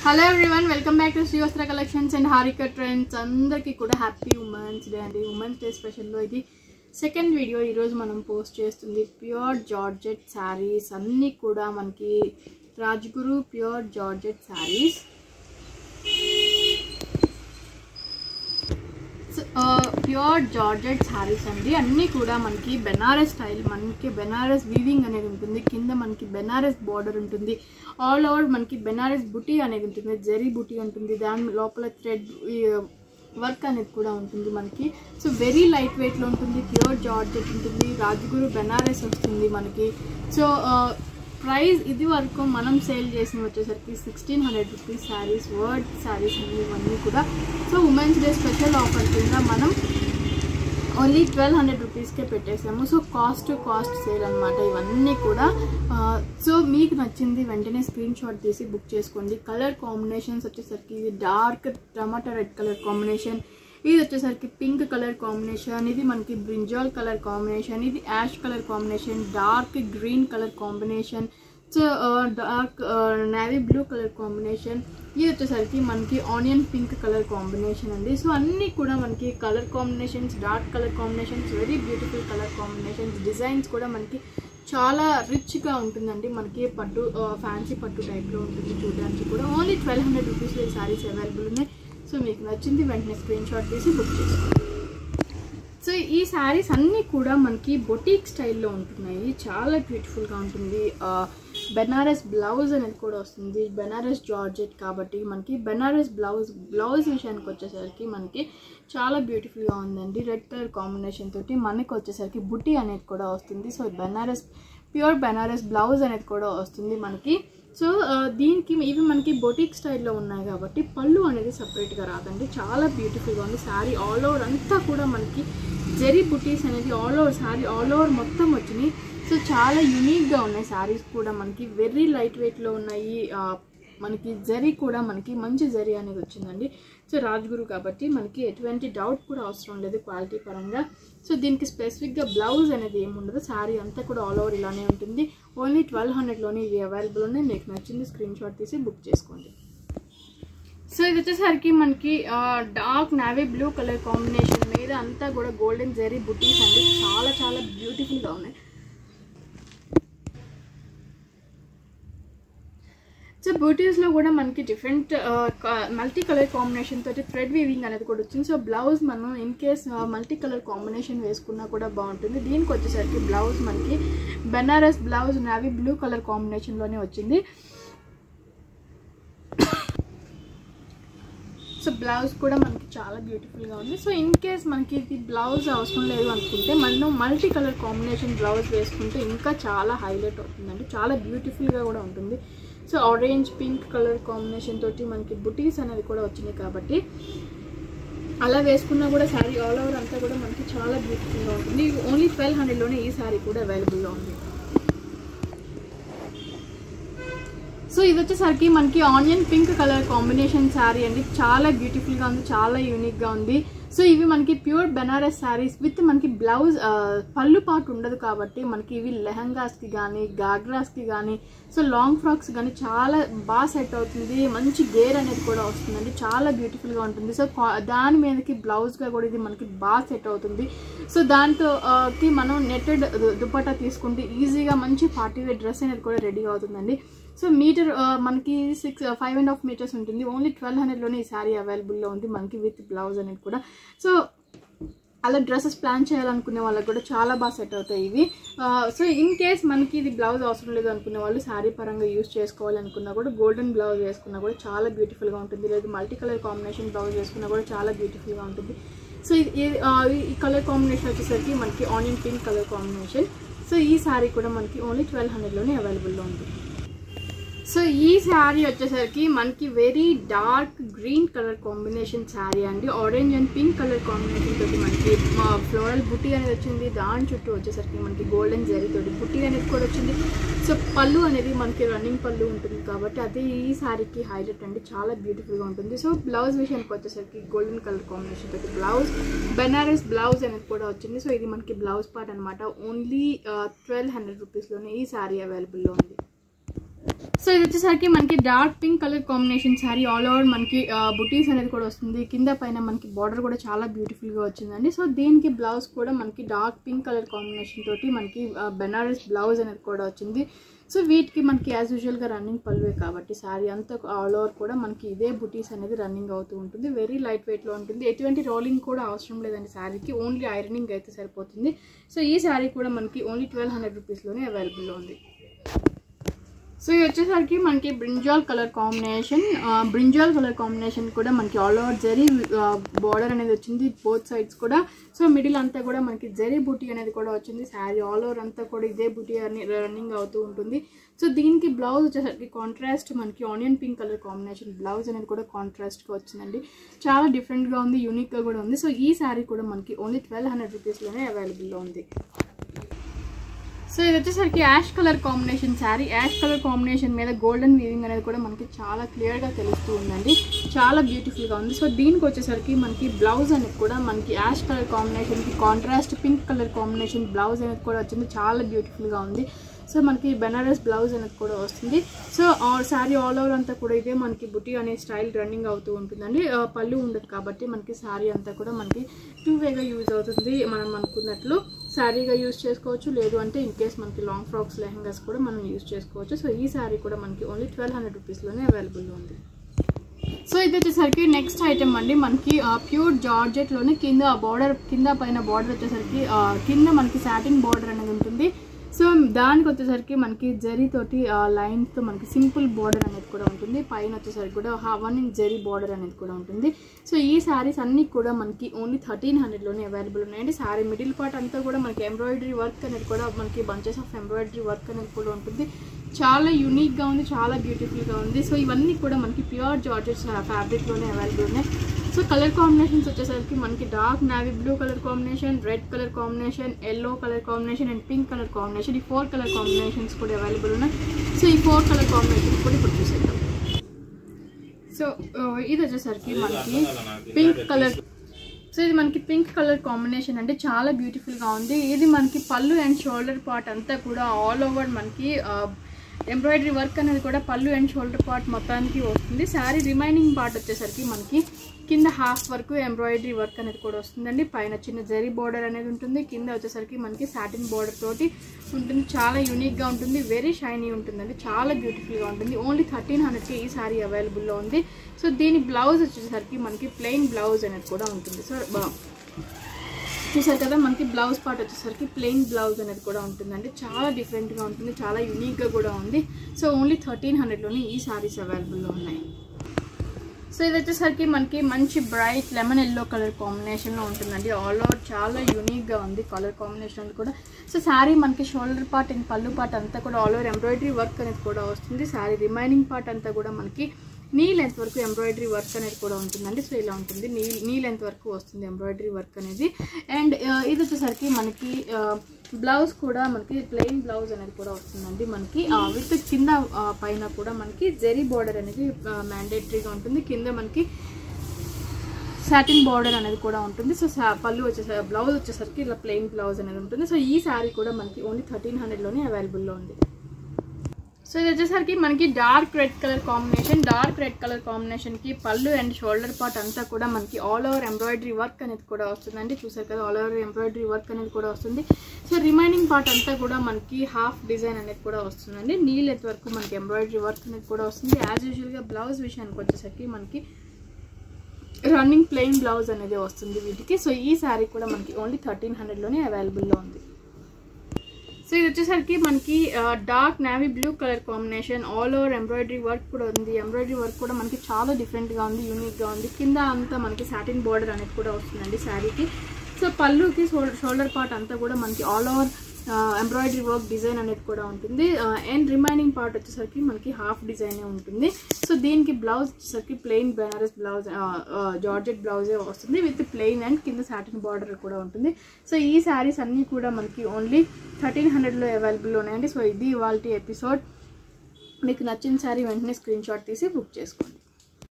Hello everyone, welcome back to Sri Vastra collections and Harika trends. అందరికీ కూడా happy women's day అండి. Women's day స్పెషల్లో ఇది సెకండ్ వీడియో. ఈరోజు మనం పోస్ట్ చేస్తుంది ప్యూర్ జార్జెట్ శారీస్. అన్నీ కూడా మనకి Rajguru pure georgette saris. Pure georgette saris అండి. అన్నీ కూడా మనకి బెనారస్ స్టైల్, మనకి బెనారస్ వీవింగ్ అనేది ఉంటుంది. కింద మనకి బెనారస్ బార్డర్ ఉంటుంది. ఆల్ ఓవర్ మనకి బెనారస్ బుటీ అనేది ఉంటుంది, జరీ బుటీ ఉంటుంది. దాని లోపల థ్రెడ్ వర్క్ అనేది కూడా ఉంటుంది మనకి. సో వెరీ లైట్ వెయిట్లో ఉంటుంది, ప్యూర్ జార్జెట్ ఉంటుంది, రాజ్గురు బెనారస్ వస్తుంది మనకి. సో ప్రైస్ ఇది వరకు మనం సేల్ చేసిన వచ్చేసరికి 1600 రూపీస్ శారీస్, వర్డ్ శారీస్ ఇవన్నీ కూడా. So women's day special offer కింద మనం ఓన్లీ 1200 రూపీస్కే పెట్టేసాము. సో కాస్ట్ సేల్ అనమాట ఇవన్నీ కూడా. సో మీకు నచ్చింది వెంటనే స్క్రీన్ షాట్ తీసి బుక్ చేసుకోండి. కలర్ కాంబినేషన్స్ వచ్చేసరికి ఇది dark tomato red colour combination, ఇది వచ్చేసరికి పింక్ కలర్ కాంబినేషన్, ఇది మనకి బ్రింజాల్ కలర్ కాంబినేషన్, ఇది ash colour combination, dark green colour combination, so dark navy blue colour combination, ఇది వచ్చేసరికి మనకి ఆనియన్ పింక్ కలర్ కాంబినేషన్ అండి. సో అన్నీ కూడా మనకి colour combinations, dark colour combinations, very beautiful colour combinations. Designs కూడా మనకి చాలా రిచ్గా ఉంటుందండి. మనకి పట్టు ఫ్యాన్సీ పట్టు టైప్లో ఉంటుంది చూడడానికి కూడా. ఓన్లీ 1200 రూపీస్లో ఈ శారీస్ అవైలబుల్ ఉన్నాయి. సో మీకు నచ్చింది వెంటనే స్క్రీన్ షాట్ తీసి బుక్ చేసుకోండి. సో ఈ శారీస్ అన్నీ కూడా మనకి బొటీక్ స్టైల్లో ఉంటున్నాయి. చాలా బ్యూటిఫుల్గా ఉంటుంది. బెనారస్ బ్లౌజ్ అనేది కూడా వస్తుంది. బెనారస్ జార్జెట్ కాబట్టి మనకి బెనారస్ బ్లౌజ్ విషయానికి వచ్చేసరికి మనకి చాలా బ్యూటిఫుల్గా ఉందండి. రెడ్ కలర్ కాంబినేషన్ తోటి మనకి వచ్చేసరికి బుటీ అనేది కూడా వస్తుంది. సో ప్యూర్ బెనారస్ బ్లౌజ్ అనేది కూడా వస్తుంది మనకి. సో దీనికి ఇవి మనకి బొటిక్ స్టైల్లో ఉన్నాయి కాబట్టి పళ్ళు అనేది సపరేట్గా రాదండి. చాలా బ్యూటిఫుల్గా ఉంది శారీ. ఆల్ ఓవర్ అంతా కూడా మనకి జరీ బుటీస్ అనేది all over sari all over మొత్తం వచ్చినాయి. సో చాలా యూనిక్గా ఉన్నాయి శారీస్ కూడా మనకి. వెరీ లైట్ వెయిట్లో ఉన్నాయి. మనకి జరీ కూడా మనకి మంచి జరీ అనేది వచ్చిందండి. సో రాజ్గురు కాబట్టి మనకి ఎటువంటి డౌట్ కూడా అవసరం లేదు క్వాలిటీ పరంగా. సో దీనికి స్పెసిఫిక్గా బ్లౌజ్ అనేది ఏముండదు. శారీ అంతా కూడా ఆల్ ఓవర్ ఇలానే ఉంటుంది. ఓన్లీ 1200లోనే ఇవి అవైలబుల్ ఉన్నాయి. మీకు నచ్చింది స్క్రీన్ షాట్ తీసి బుక్ చేసుకోండి. సో ఇది వచ్చేసరికి మనకి dark navy blue colour combination మీద అంతా కూడా గోల్డెన్ జరీ బుటీస్ అండి. చాలా చాలా బ్యూటిఫుల్గా ఉన్నాయి. సో బూటీస్లో కూడా మనకి డిఫరెంట్ మల్టీ కలర్ కాంబినేషన్ తోటి థ్రెడ్ వీవింగ్ అనేది కూడా వచ్చింది. సో బ్లౌజ్ మనం in case multi colour combination వేసుకున్నా కూడా బాగుంటుంది. దీనికి వచ్చేసరికి బ్లౌజ్ మనకి Banaras blouse navy blue colour కాంబినేషన్లోనే వచ్చింది. సో బ్లౌజ్ కూడా మనకి చాలా బ్యూటిఫుల్గా ఉంది. సో ఇన్ కేస్ మనకి ఇది బ్లౌజ్ అవసరం లేదు అనుకుంటే మనం మల్టీ కలర్ కాంబినేషన్ బ్లౌజ్ వేసుకుంటే ఇంకా చాలా హైలైట్ అవుతుందండి. చాలా బ్యూటిఫుల్గా కూడా ఉంటుంది. So orange pink colour combination తోటి మనకి బుటీస్ అనేది కూడా వచ్చినాయి కాబట్టి అలా వేసుకున్నా కూడా శారీ ఆల్ ఓవర్ అంతా కూడా మనకి చాలా బ్యూటిఫుల్గా ఉంటుంది. ఓన్లీ 1200లోనే ఈ శారీ కూడా అవైలబుల్గా ఉంది. సో ఇది వచ్చేసరికి మనకి onion pink colour combination sari అండి. చాలా బ్యూటిఫుల్గా ఉంది, చాలా యూనిక్గా ఉంది. సో ఇవి మనకి ప్యూర్ బెనారస్ శారీస్ విత్ మనకి బ్లౌజ్ పళ్ళు పాటు ఉండదు కాబట్టి మనకి ఇవి లెహంగాస్కి కానీ గాగ్రాస్కి కానీ సో లాంగ్ ఫ్రాక్స్ కానీ చాలా బాగా సెట్ అవుతుంది. మంచి గేర్ అనేది కూడా వస్తుందండి. చాలా బ్యూటిఫుల్గా ఉంటుంది. సో దాని మీదకి బ్లౌజ్గా కూడా ఇది మనకి బాగా సెట్ అవుతుంది. సో దాంతోకి మనం నెట్టెడ్ దుపట్టా తీసుకుంటే ఈజీగా మంచి పార్టీ వేర్ డ్రెస్ అనేది కూడా రెడీ అవుతుందండి. సో మీటర్ మనకి 5.5 మీటర్స్ ఉంటుంది. ఓన్లీ 1200లోనే ఈ శారీ అవైలబుల్లో ఉంది మనకి విత్ బ్లౌజ్ అనేది కూడా. సో అలా డ్రెస్సెస్ ప్లాన్ చేయాలనుకునే వాళ్ళకి కూడా చాలా బాగా సెట్ అవుతాయి ఇవి. సో ఇన్ కేస్ మనకి ఇది బ్లౌజ్ అవసరం లేదు అనుకునే వాళ్ళు శారీ పరంగా యూజ్ చేసుకోవాలనుకున్నా కూడా గోల్డెన్ బ్లౌజ్ వేసుకున్నా కూడా చాలా బ్యూటిఫుల్గా ఉంటుంది. లేదు మల్టీ కలర్ కాంబినేషన్ బ్లౌజ్ వేసుకున్నా కూడా చాలా బ్యూటిఫుల్గా ఉంటుంది. సో ఈ కలర్ కాంబినేషన్ వచ్చేసరికి మనకి onion pink colour combination. So ఈ శారీ కూడా మనకి ఓన్లీ 1200లోనే అవైలబుల్లో ఉంది. సో ఈ శారీ వచ్చేసరికి మనకి very dark green colour combination sari అండి. Orange and pink colour combination తోటి మనకి ఫ్లోరల్ బుటీ అనేది వచ్చింది. దాని చుట్టూ వచ్చేసరికి మనకి గోల్డెన్ జరీ తోటి బుటీ అనేది కూడా వచ్చింది. సో పళ్ళు అనేది మనకి రన్నింగ్ పళ్ళు ఉంటుంది కాబట్టి అదే ఈ శారీకి హైలైట్ అండి. చాలా బ్యూటిఫుల్గా ఉంటుంది. సో బ్లౌజ్ విషయానికి వచ్చేసరికి గోల్డెన్ కలర్ కాంబినేషన్ తోటి బ్లౌజ్ బెనారస్ బ్లౌజ్ అనేది కూడా వచ్చింది. సో ఇది మనకి బ్లౌజ్ పార్ట్ అనమాట. ఓన్లీ 1200 రూపీస్లోనే ఈ శారీ అవైలబుల్లో ఉంది. సో ఇది వచ్చేసరికి మనకి dark pink colour combination sari, all over మనకి బుటీస్ అనేది కూడా వస్తుంది. కింద పైన మనకి బార్డర్ కూడా చాలా బ్యూటిఫుల్గా వచ్చిందండి. సో దీనికి బ్లౌజ్ కూడా మనకి డార్క్ పింక్ కలర్ కాంబినేషన్ తోటి మనకి బెనారస్ బ్లౌజ్ అనేది కూడా వచ్చింది. సో వీటికి మనకి యాజ్ యూజువల్గా రన్నింగ్ పళ్ళువే కాబట్టి శారీ అంతా ఆల్ ఓవర్ కూడా మనకి ఇదే బుటీస్ అనేది రన్నింగ్ అవుతూ ఉంటుంది. వెరీ లైట్ వెయిట్లో ఉంటుంది. ఎటువంటి రోలింగ్ కూడా అవసరం లేదండి శారీకి, ఓన్లీ ఐరనింగ్ అయితే సరిపోతుంది. సో ఈ శారీ కూడా మనకి ఓన్లీ 1200 రూపీస్లోనే అవైలబుల్లో ఉంది. సో ఇది వచ్చేసరికి మనకి బ్రింజాల్ కలర్ కాంబినేషన్ కూడా మనకి ఆల్ ఓవర్ జరీ బార్డర్ అనేది వచ్చింది బోత్ సైడ్స్ కూడా. సో మిడిల్ అంతా కూడా మనకి జరీ బూటీ అనేది కూడా వచ్చింది. శారీ ఆల్ ఓవర్ అంతా కూడా ఇదే బూటీ రన్నింగ్ అవుతూ ఉంటుంది. సో దీనికి బ్లౌజ్ వచ్చేసరికి కాంట్రాస్ట్ మనకి onion pink colour combination blouse అనేది కూడా కాంట్రాస్ట్గా వచ్చిందండి. చాలా డిఫరెంట్గా ఉంది, యూనిక్గా కూడా ఉంది. సో ఈ శారీ కూడా మనకి ఓన్లీ 1200 రూపీస్లోనే అవైలబుల్లో ఉంది. సో ఇది వచ్చేసరికి ash colour combination sari. Ash colour combination మీద గోల్డెన్ వీవింగ్ అనేది కూడా మనకి చాలా క్లియర్గా తెలుస్తూ ఉందండి. చాలా బ్యూటిఫుల్గా ఉంది. సో దీనికి వచ్చేసరికి మనకి బ్లౌజ్ అనేది కూడా మనకి యాష్ కలర్ కాంబినేషన్కి contrast pink colour combination blouse అనేది కూడా వచ్చింది. చాలా బ్యూటిఫుల్గా ఉంది. సో మనకి బెనారస్ బ్లౌజ్ అనేది కూడా వస్తుంది. సో శారీ ఆల్ ఓవర్ అంతా కూడా ఇదే మనకి బుటీ అనే స్టైల్ రన్నింగ్ అవుతూ ఉంటుందండి. పళ్ళు ఉండదు కాబట్టి మనకి శారీ అంతా కూడా మనకి 2 వేగా యూజ్ అవుతుంది. మనం అనుకున్నట్లు శారీగా యూజ్ చేసుకోవచ్చు, లేదు అంటే ఇన్ కేస్ మనకి లాంగ్ ఫ్రాక్స్ లెహంగాస్ కూడా మనం యూజ్ చేసుకోవచ్చు. సో ఈ శారీ కూడా మనకి ఓన్లీ 1200 రూపీస్లోనే అవైలబుల్లో ఉంది. సో ఇది వచ్చేసరికి నెక్స్ట్ ఐటమ్ అండి. మనకి ప్యూర్ జార్జెట్లోనే కింద పైన బార్డర్ వచ్చేసరికి కింద మనకి సాటిన్ బార్డర్ అనేది ఉంటుంది. సో దానికి వచ్చేసరికి మనకి జరీతోటి లైన్స్తో మనకి సింపుల్ బార్డర్ అనేది కూడా ఉంటుంది. పైన వచ్చేసరికి కూడా 1 ఇంచ్ జరీ బార్డర్ అనేది కూడా ఉంటుంది. సో ఈ శారీస్ అన్నీ కూడా మనకి ఓన్లీ 1300లోనే అవైలబుల్ ఉన్నాయండి. శారీ మిడిల్ పార్ట్ అంతా కూడా మనకి ఎంబ్రాయిడరీ వర్క్ అనేది కూడా మనకి బంచెస్ ఆఫ్ ఎంబ్రాయిడరీ వర్క్ అనేది కూడా ఉంటుంది. చాలా యూనిక్గా ఉంది, చాలా బ్యూటిఫుల్గా ఉంది. సో ఇవన్నీ కూడా మనకి ప్యూర్ జార్జెట్ ఫ్యాబ్రిక్లోనే అవైలబుల్ ఉన్నాయి. సో కలర్ కాంబినేషన్స్ వచ్చేసరికి మనకి dark navy blue colour combination, red colour combination, yellow colour combination and pink colour combination, ఈ 4 కలర్ కాంబినేషన్స్ కూడా అవైలబుల్ ఉన్నాయి. సో ఈ 4 కలర్ కాంబినేషన్స్ కూడా ఇప్పుడు చూసేద్దాం. సో ఇది వచ్చేసరికి మనకి పింక్ కలర్. సో ఇది మనకి పింక్ కలర్ కాంబినేషన్ అంటే చాలా బ్యూటిఫుల్గా ఉంది. ఇది మనకి పళ్ళు అండ్ షోల్డర్ పార్ట్ అంతా కూడా ఆల్ ఓవర్ మనకి ఎంబ్రాయిడరీ వర్క్ అనేది కూడా పళ్ళు అండ్ షోల్డర్ పార్ట్ మొత్తానికి వస్తుంది. శారీ రిమైనింగ్ పార్ట్ వచ్చేసరికి మనకి కింద హాఫ్ వరకు ఎంబ్రాయిడరీ వర్క్ అనేది కూడా వస్తుందండి. పైన చిన్న జరీ బార్డర్ అనేది ఉంటుంది. కింద వచ్చేసరికి మనకి సాటిన్ బార్డర్ తోటి ఉంటుంది. చాలా యూనిక్గా ఉంటుంది, వెరీ షైనీ ఉంటుందండి, చాలా బ్యూటిఫుల్గా ఉంటుంది. ఓన్లీ 1300కి ఈ శారీ అవైలబుల్లో ఉంది. సో దీని బ్లౌజ్ వచ్చేసరికి మనకి ప్లెయిన్ బ్లౌజ్ అనేది కూడా ఉంటుంది. సో చూసారు కదా, మనకి బ్లౌజ్ పార్ట్ వచ్చేసరికి ప్లెయిన్ బ్లౌజ్ అనేది కూడా ఉంటుందండి. చాలా డిఫరెంట్గా ఉంటుంది, చాలా యూనిక్గా కూడా ఉంది. సో ఓన్లీ 1300లోనే ఈ శారీస్ అవైలబుల్లో ఉన్నాయి. సో ఇది వచ్చేసరికి మనకి మంచి బ్రైట్ లెమన్ ఎల్లో కలర్ కాంబినేషన్లో ఉంటుందండి. ఆల్ ఓవర్ చాలా యూనిక్గా ఉంది కలర్ కాంబినేషన్ కూడా. సో శారీ మనకి షోల్డర్ పార్ట్ అండ్ పళ్ళు పార్ట్ అంతా కూడా ఆల్ ఓవర్ ఎంబ్రాయిడరీ వర్క్ అనేది కూడా వస్తుంది. శారీ రిమైనింగ్ పార్ట్ అంతా కూడా మనకి నీ లెంత్ వరకు ఎంబ్రాయిడరీ వర్క్ అనేది కూడా ఉంటుందండి. సో ఇలా ఉంటుంది, నీ లెంత్ వరకు వస్తుంది ఎంబ్రాయిడరీ వర్క్ అనేది. అండ్ ఇది వచ్చేసరికి మనకి బ్లౌజ్ కూడా మనకి ప్లెయిన్ బ్లౌజ్ అనేది కూడా వస్తుందండి. మనకి విత్ కింద పైన కూడా మనకి జరీ బార్డర్ అనేది మ్యాండేటరీగా ఉంటుంది. కింద మనకి సాటిన్ బార్డర్ అనేది కూడా ఉంటుంది. సో పళ్ళు వచ్చేసరికి బ్లౌజ్ వచ్చేసరికి ఇలా ప్లెయిన్ బ్లౌజ్ అనేది ఉంటుంది. సో ఈ శారీ కూడా మనకి ఓన్లీ 1300లోనే అవైలబుల్లో ఉంది. సో ఇది వచ్చేసరికి మనకి డార్క్ రెడ్ కలర్ కాంబినేషన్కి పళ్ళు అండ్ షోల్డర్ పార్ట్ అంతా కూడా మనకి ఆల్ ఓవర్ ఎంబ్రాయిడరీ వర్క్ అనేది కూడా వస్తుందండి. చూసారు కదా, ఆల్ ఓవర్ ఎంబ్రాయిడరీ వర్క్ అనేది కూడా వస్తుంది. సో రిమైనింగ్ పార్ట్ అంతా కూడా మనకి హాఫ్ డిజైన్ అనేది కూడా వస్తుందండి. నీ లెంత్ వరకు మనకి ఎంబ్రాయిడరీ వర్క్ అనేది కూడా వస్తుంది. యాజ్ యూజువల్గా బ్లౌజ్ విషయానికి వచ్చేసరికి మనకి రన్నింగ్ ప్లెయిన్ బ్లౌజ్ అనేది వస్తుంది వీటికి. సో ఈ శారీ కూడా మనకి ఓన్లీ 1300లోనే అవైలబుల్లో ఉంది. సో ఇది వచ్చేసరికి మనకి dark navy blue colour combination, all over embroidery work కూడా ఉంది. ఎంబ్రాయిడరీ వర్క్ కూడా మనకి చాలా డిఫరెంట్గా ఉంది, యూనిక్గా ఉంది. కింద అంతా మనకి సాటిన్ బార్డర్ అనేది కూడా వస్తుందండి శారీకి. సో పళ్ళుకి షోల్డర్ పార్ట్ అంతా కూడా మనకి all over embroidery work design అనేది కూడా ఉంటుంది. అండ్ రిమైనింగ్ పార్ట్ వచ్చేసరికి మనకి హాఫ్ డిజైనే ఉంటుంది. సో దీనికి బ్లౌజ్ వచ్చేసరికి ప్లెయిన్ బెనారస్ బ్లౌజ్ జార్జెట్ బ్లౌజే వస్తుంది విత్ ప్లెయిన్ అండ్ కింద సాటిన్ బార్డర్ కూడా ఉంటుంది. సో ఈ శారీస్ అన్నీ కూడా మనకి ఓన్లీ 1300లో అవైలబుల్ ఉన్నాయండి. సో ఇది ఇవాల్టి ఎపిసోడ్. మీకు నచ్చిన శారీ వెంటనే స్క్రీన్ షాట్ తీసి బుక్ చేసుకోండి.